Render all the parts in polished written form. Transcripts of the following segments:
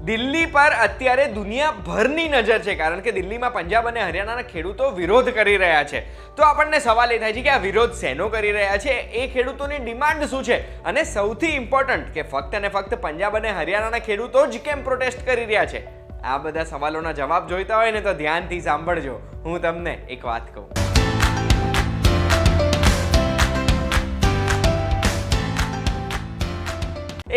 દિલ્હી પર અત્યારે દુનિયાભરની નજર છે, કારણ કે દિલ્હીમાં પંજાબ અને હરિયાણાના ખેડૂતો વિરોધ કરી રહ્યા છે. તો આપણને સવાલ એ થાય છે કે આ વિરોધ શેનો કરી રહ્યા છે, એ ખેડૂતોની ડિમાન્ડ શું છે, અને સૌથી ઇમ્પોર્ટન્ટ કે ફક્ત અને ફક્ત પંજાબ અને હરિયાણાના ખેડૂતો જ કેમ પ્રોટેસ્ટ કરી રહ્યા છે. આ બધા સવાલોના જવાબ જોઈતા હોય ને તો ધ્યાનથી સાંભળજો. હું તમને એક વાત કહું.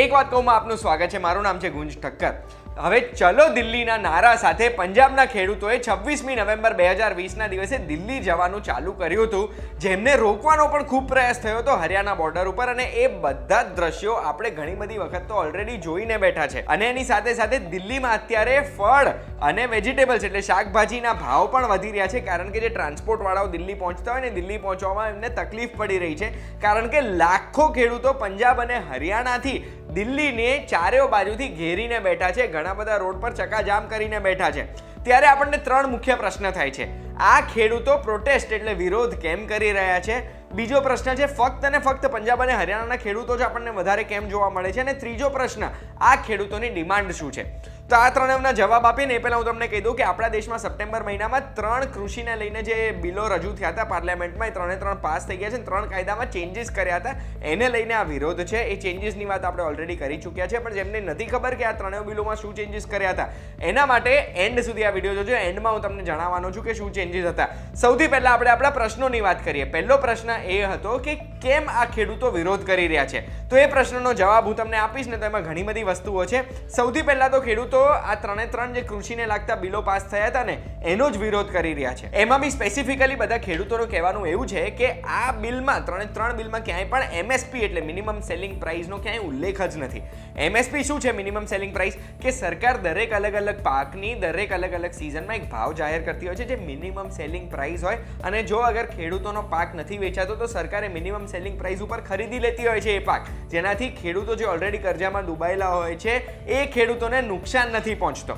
એક વાત કહું, આપનું સ્વાગત છે. મારું નામ છે ગુંજ ઠક્કર. હવે ચલો દિલ્હીના નારા સાથે પંજાબના ખેડૂતોએ 26મી નવેમ્બર 2020ના દિવસે દિલ્હી જવાનું ચાલુ કર્યું હતું, જેમને રોકવાનો પણ ખૂબ પ્રયાસ થયો હતો હરિયાણા બોર્ડર ઉપર. અને એ બધા જ દ્રશ્યો આપણે ઘણી બધી વખત તો ઓલરેડી જોઈને બેઠા છે. અને એની સાથે સાથે દિલ્હીમાં અત્યારે ફળ અને વેજીટેબલ્સ એટલે શાકભાજીના ભાવ પણ વધી રહ્યા છે, કારણ કે જે ટ્રાન્સપોર્ટ વાળાઓ દિલ્હી પહોંચતા હોય ને, દિલ્હી પહોંચવામાં એમને તકલીફ પડી રહી છે, કારણ કે લાખો ખેડૂતો પંજાબ અને હરિયાણાથી દિલ્હીને ચારેય બાજુથી ઘેરીને બેઠા છે. ઘણા બધા રોડ પર ચકાજામ કરીને બેઠા છે. ત્યારે આપણને ત્રણ મુખ્ય પ્રશ્ન થાય છે. આ ખેડૂતો પ્રોટેસ્ટ એટલે વિરોધ કેમ કરી રહ્યા છે? બીજો પ્રશ્ન છે, ફક્ત અને ફક્ત પંજાબ અને હરિયાણાના ખેડૂતો જ આપણને વધારે કેમ જોવા મળે છે? અને ત્રીજો પ્રશ્ન, આ ખેડૂતોની ડિમાન્ડ શું છે? તો આ ત્રણેયના જવાબ આપીને એ પહેલા હું તમને કહી દઉં કે આપણા દેશમાં સપ્ટેમ્બર મહિનામાં 3 કૃષિને લઈને જે બિલો રજૂ થયા હતા પાર્લામેન્ટમાં, એ 3 પાસ થઈ ગયા છે. 3 કાયદામાં ચેન્જીસ કર્યા હતા, એને લઈને આ વિરોધ છે. એ ચેન્જીસની વાત આપણે ઓલરેડી કરી ચૂક્યા છે, પણ જેમને નથી ખબર કે આ 3 બિલોમાં શું ચેન્જીસ કર્યા હતા, એના માટે એન્ડ સુધી આ વિડીયો જોજો. એન્ડમાં હું તમને જણાવવાનો છું કે શું ચેન્જીસ હતા. સૌથી પહેલા આપણે આપણા પ્રશ્નોની વાત કરીએ. પહેલો પ્રશ્ન એ હતો કે કેમ આ ખેડૂતો વિરોધ કરી રહ્યા છે? તો એ પ્રશ્નનો જવાબ હું તમને આપીશ ને, તો એમાં ઘણી બધી વસ્તુઓ છે. સૌથી પહેલા તો ખેડૂતો આ 3 જે કૃષિને લાગતા બિલો પાસ થયા હતા ને, એનો જ વિરોધ કરી રહ્યા છે. એમાં બી સ્પેસિફિકલી બધા ખેડૂતોનું કહેવાનું એવું છે કે આ બિલમાં 3 બિલમાં ક્યાંય પણ એમએસપી એટલે મિનિમમ સેલિંગ પ્રાઇસનો ક્યાંય ઉલ્લેખ જ નથી. એમએસપી શું છે? મિનિમમ સેલિંગ પ્રાઇસ, કે સરકાર દરેક અલગ અલગ પાકની દરેક અલગ અલગ સિઝનમાં એક ભાવ જાહેર કરતી હોય છે, જે મિનિમમ સેલિંગ પ્રાઇસ હોય. અને જો અગર ખેડૂતોનો પાક નથી વેચાતો તો સરકારે મિનિમમ સેલિંગ પ્રાઇસ ઉપર ખરીદી લેતી હોય છે એ પાક, જેનાથી ખેડૂતો જે ઓલરેડી કર્જામાં ડૂબાયેલા હોય છે એ ખેડૂતોને નુકસાન નથી પહોંચતો.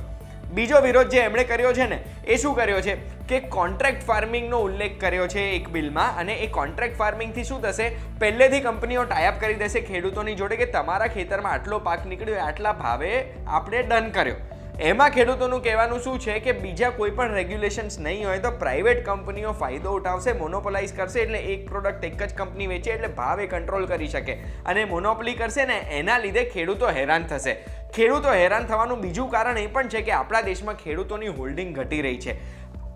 બીજો વિરોધ જે એમણે કર્યો છે ને, એ શું કર્યો છે કે કોન્ટ્રાક્ટ ફાર્મિંગનો ઉલ્લેખ કર્યો છે એક બિલમાં. અને એ કોન્ટ્રાક્ટ ફાર્મિંગથી શું થશે? પહેલેથી કંપનીઓ ટાઈઅપ કરી દેશે ખેડૂતોની જોડે કે તમારા ખેતરમાં આટલો પાક નીકળ્યો, આટલા ભાવે આપણે ડન કર્યો. એમાં ખેડૂતોનું કહેવાનું શું છે કે બીજા કોઈ પણ રેગ્યુલેશન્સ નહીં હોય તો પ્રાઇવેટ કંપનીઓ ફાયદો ઉઠાવશે, મોનોપોલાઇઝ કરશે. એટલે એક પ્રોડક્ટ એક જ કંપની વેચે એટલે ભાવ એ કંટ્રોલ કરી શકે. અને મોનોપોલી કરશે ને, એના લીધે ખેડૂતો હેરાન થશે. ખેડૂતો હેરાન થવાનું બીજું કારણ એ પણ છે કે આપણા દેશમાં ખેડૂતોની હોલ્ડિંગ ઘટી રહી છે.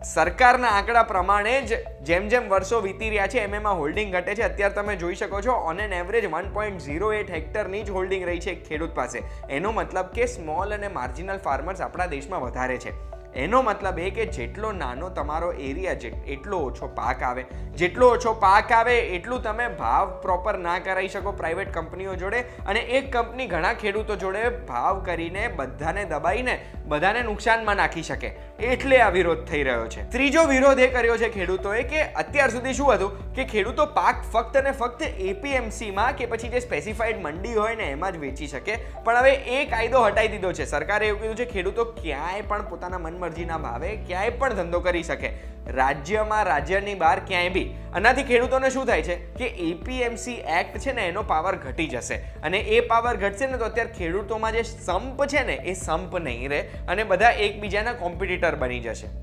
સરકારના આંકડા પ્રમાણે જ જેમ જેમ વર્ષો વીતી રહ્યા છે એમાં હોલ્ડિંગ ઘટે છે. અત્યારે તમે જોઈ શકો છો ઓન એન એવરેજ 1.08 હેક્ટરની જ હોલ્ડિંગ રહી છે ખેડૂત પાસે. એનો મતલબ કે સ્મોલ અને માર્જિનલ ફાર્મર્સ આપણા દેશમાં વધારે છે. એનો મતલબ એ કે જેટલો નાનો તમારો એરિયા એટલો ઓછો પાક આવે, જેટલો ઓછો પાક આવે એટલું તમે ભાવ પ્રોપર ના કરાવી શકો પ્રાઇવેટ કંપનીઓ જોડે. અને એક કંપની ઘણા ખેડૂતો જોડે ભાવ કરીને બધાને દબાઈને બધાને નુકસાનમાં નાખી શકે, એટલે આ વિરોધ થઈ રહ્યો છે. ત્રીજો વિરોધ એ કર્યો છે ખેડૂતોએ કે અત્યાર સુધી શું હતું કે ખેડૂતો પાક ફક્ત અને ફક્ત એપીએમસીમાં કે પછી જે સ્પેસિફાઈડ મંડી હોય ને એમાં જ વેચી શકે. પણ હવે એ કાયદો હટાવી દીધો છે. સરકારે એવું કીધું છે ખેડૂતો ક્યાંય પણ પોતાના મનમરજીના ભાવે ક્યાંય પણ ધંધો કરી શકે, રાજ્યમાં, રાજ્યની બહાર ક્યાંય બી. આનાથી ખેડૂતોને શું થાય છે કે એપીએમસી એક્ટ છે ને, એનો પાવર ઘટી જશે. અને એ પાવર ઘટશે ને તો અત્યારે ખેડૂતોમાં જે સંપ છે ને, એ સંપ નહીં રહે અને બધા એકબીજાના કોમ્પિટિટર બની જશે.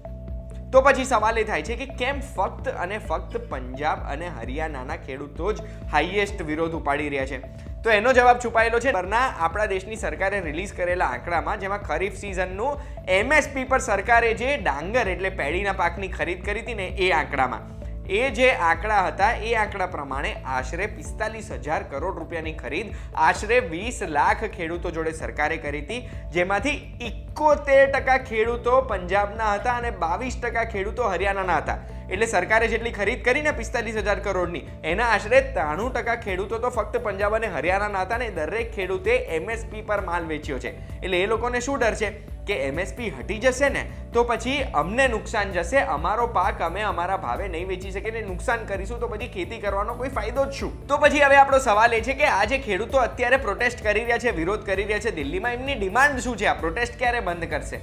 તો પછી સવાલ એ થાય છે કે કેમ ફક્ત અને ફક્ત પંજાબ અને હરિયાણાના ખેડૂતો જ હાઈએસ્ટ વિરોધ ઉપાડી રહ્યા છે? તો એનો જવાબ છુપાયેલો છે આપણા દેશની સરકારે રિલીઝ કરેલા આંકડામાં, જેમાં ખરીફ સિઝનનું એમએસપી પર સરકારે જે ડાંગર એટલે પેડીના પાકની ખરીદ કરી હતી ને, એ આંકડામાં એ જે આંકડા હતા એ આંકડા પ્રમાણે આશરે 45,000 કરોડ રૂપિયાની ખરીદ આશરે 20 લાખ ખેડૂતો જોડે સરકારે કરી હતી, જેમાંથી 71% ખેડૂતો પંજાબના હતા અને 22% ખેડૂતો હરિયાણાના હતા. એટલે સરકારે જેટલી ખરીદ કરીને 45,000 કરોડની, એના આશરે 93% ખેડૂતો તો ફક્ત પંજાબ અને હરિયાણાના હતા ને દરેક ખેડૂતે એમએસપી પર માલ વેચ્યો છે. એટલે એ લોકોને શું ડર છે કે એમએસપી હટી જશે ને તો પછી અમને નુકસાન જશે, અમારો પાક અમે અમારા ભાવે નહીં વેચી શકીએ ને નુકસાન કરીશું તો પછી ખેતી કરવાનો કોઈ ફાયદો જ શું? તો પછી હવે આપણો સવાલ એ છે કે આ જે ખેડૂતો અત્યારે પ્રોટેસ્ટ કરી રહ્યા છે, વિરોધ કરી રહ્યા છે દિલ્હીમાં, એમની ડિમાન્ડ શું છે? આ પ્રોટેસ્ટ ક્યારે બંધ કરશે?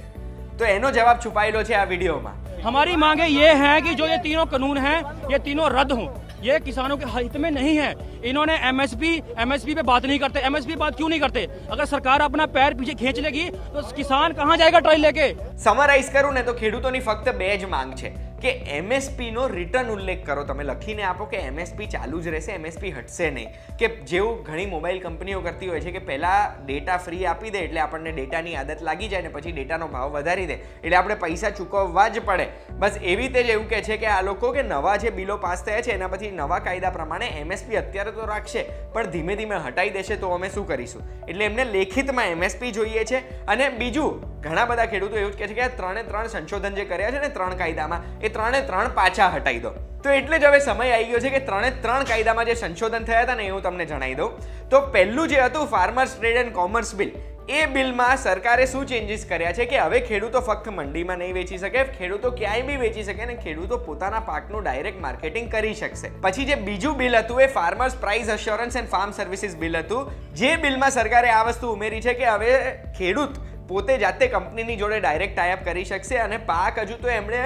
तो एनो जवाब छुपाएलो छे आ वीडियो में। हमारी मांगे ये है कि जो ये तीनों कानून हैं ये तीनों रद्द हों। ये किसानों के हित में नहीं है। इन्होंने एमएसपी पे बात नहीं करते। एमएसपी बात क्यों नहीं करते? अगर सरकार अपना पैर पीछे खींच लेगी तो किसान कहां जाएगा ट्रायल लेके? સમરાઇઝ કરું ને તો ખેડૂતોની ફક્ત બે જ માંગ છે કે એમએસપી નો રિટર્ન ઉલ્લેખ કરો. તમે લખીને આપો કે એમએસપી ચાલુ જ રહેશે, એમએસપી હટશે નહીં. કે જેવું ઘણી મોબાઈલ કંપનીઓ કરતી હોય છે કે પહેલા ડેટા ફ્રી આપી દે એટલે આપણને ડેટાની આદત લાગી જાય ને પછી ડેટાનો ભાવ વધારી દે એટલે આપણે પૈસા ચૂકવવા જ પડે. બસ એવી રીતે જ એવું કહે છે કે આ લોકો કે નવા જે બિલો પાસ થયા છે એના પછી નવા કાયદા પ્રમાણે એમએસપી અત્યારે તો રાખશે પણ ધીમે ધીમે હટાઈ દેશે તો અમે શું કરીશું. એટલે એમને લેખિતમાં એમએસપી જોઈએ છે. અને બીજું ઘણા બધા ખેડૂતો એવું જ કહે છે કે આ 3 સંશોધન જે કર્યા છે ને 3 કાયદામાં એ 3 પાછા હટાઈ દો. તો એટલે જ હવે સમય આવી ગયો છે કે 3 કાયદામાં જે સંશોધન થયા હતા ને એ હું તમને જણાવી દઉં. તો પહેલું જે હતું farmers trade and commerce bill, એ બિલમાં સરકારે શું ચેન્જીસ કર્યા છે કે હવે ખેડૂતો ફક્ત મંડીમાં નહીં વેચી શકે, ખેડૂતો ક્યાંય બી વેચી શકે ને ખેડૂતો પોતાના પાકનું ડાયરેક્ટ માર્કેટિંગ કરી શકશે. પછી જે બીજું બિલ હતું એ farmers price assurance and farm services bill હતું. જે બિલમાં સરકારે આ વસ્તુ ઉમેરી છે કે હવે ખેડૂત પોતે જાતે કંપનીની જોડે ડાયરેક્ટ ટાઈઅપ કરી શકશે અને પાક હજુ તો એમણે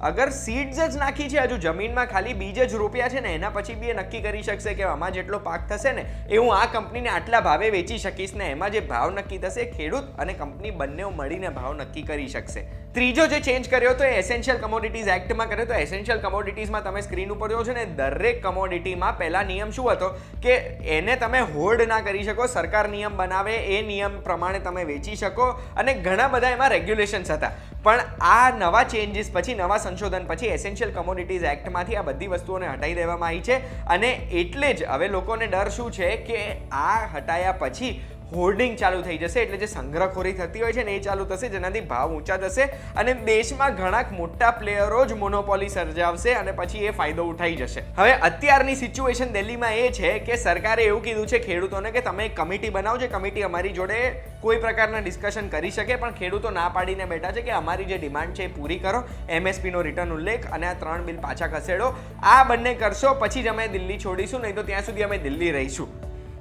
અગર સીડ્સ જ નાખી છે, હજુ જમીનમાં ખાલી બીજ જ રોપ્યા છે ને એના પછી બી એ નક્કી કરી શકશે કે આમાં જેટલો પાક થશે ને એ હું આ કંપનીને આટલા ભાવે વેચી શકીશ ને એમાં જે ભાવ નક્કી થશે ખેડૂત અને કંપની બંને મળીને ભાવ નક્કી કરી શકશે. ત્રીજો જે ચેન્જ કર્યો તો એ એસેન્શિયલ કમોડિટીઝ એક્ટમાં કર્યો. તો એસેન્શિયલ કમોડિટીઝમાં તમે સ્ક્રીન ઉપર જોવો છો ને દરેક કમોડિટીમાં પહેલા નિયમ શું હતો કે એને તમે હોલ્ડ ના કરી શકો, સરકાર નિયમ બનાવે એ નિયમ પ્રમાણે તમે વેચી શકો અને ઘણા બધા એમાં રેગ્યુલેશન્સ હતા. પણ આ નવા ચેન્જીસ પછી, નવા સંશોધન પછી એસેન્શિયલ કમોડિટીઝ એક્ટમાંથી આ બધી વસ્તુઓને હટાવી દેવામાં આવી છે. અને એટલે જ હવે લોકોને ડર શું છે કે આ હટાયા પછી હોર્ડિંગ ચાલુ થઈ જશે એટલે જે સંગ્રહખોરી થતી હોય છે ને એ ચાલુ થશે જેનાથી ભાવ ઊંચા થશે અને દેશમાં ઘણા મોટા પ્લેયરો જ મોનોપોલી સર્જાવશે અને પછી એ ફાયદો ઉઠાઈ જશે. હવે અત્યારની સિચ્યુએશન દિલ્હીમાં એ છે કે સરકારે એવું કીધું છે ખેડૂતોને કે તમે એક કમિટી બનાવજો, કમિટી અમારી જોડે કોઈ પ્રકારના ડિસ્કશન કરી શકે પણ ખેડૂતો ના પાડીને બેઠા છે કે અમારી જે ડિમાન્ડ છે એ પૂરી કરો, એમએસપી નો રિટર્ન ઉલ્લેખ અને આ 3 બિલ પાછા ખસેડો. આ બંને કરશો પછી જ અમે દિલ્હી છોડીશું, નહીં તો ત્યાં સુધી અમે દિલ્હી રહીશું.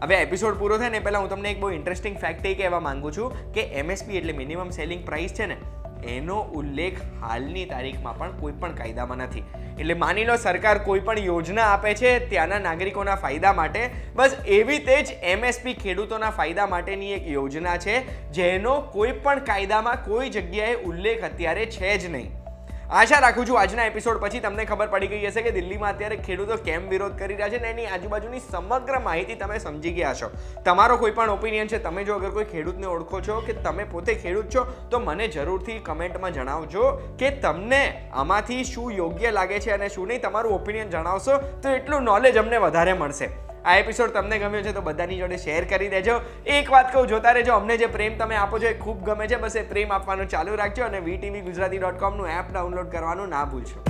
હવે એપિસોડ પૂરો થાય ને પહેલાં હું તમને એક બહુ ઇન્ટરેસ્ટિંગ ફેક્ટ એ કહેવા માંગુ છું કે એમએસપી એટલે મિનિમમ સેલિંગ પ્રાઇસ છે ને એનો ઉલ્લેખ હાલની તારીખમાં પણ કોઈ પણ કાયદામાં નથી. એટલે માની લો સરકાર કોઈ પણ યોજના આપે છે ત્યાંના નાગરિકોના ફાયદા માટે, બસ એવી રીતે જ એમએસપી ખેડૂતોના ફાયદા માટેની એક યોજના છે જેનો કોઈ પણ કાયદામાં કોઈ જગ્યાએ ઉલ્લેખ અત્યારે છે જ નહીં. આશા રાખું છું આજના એપિસોડ પછી તમને ખબર પડી ગઈ હશે કે દિલ્હીમાં અત્યારે ખેડૂતો કેમ વિરોધ કરી રહ્યા છે ને એની આજુબાજુની સમગ્ર માહિતી તમે સમજી ગયા છો. તમારો કોઈ પણ ઓપિનિયન છે, તમે જો અગર કોઈ ખેડૂતને ઓળખો છો કે તમે પોતે ખેડૂત છો તો મને જરૂરથી કમેન્ટમાં જણાવજો કે તમને આમાંથી શું યોગ્ય લાગે છે અને શું નહીં. તમારું ઓપિનિયન જણાવશો તો એટલું નોલેજ અમને વધારે મળશે. આ એપિસોડ તમને ગમ્યો છે તો બધાની જોડે શેર કરી દેજો. એક વાત કહું, જોતા રહેજો. અમને જે પ્રેમ તમે આપો છો એ ખૂબ ગમે છે, બસ એ પ્રેમ આપવાનું ચાલુ રાખજો અને VTV Gujarati.com નું એપ ડાઉનલોડ કરવાનું ના ભૂલશો.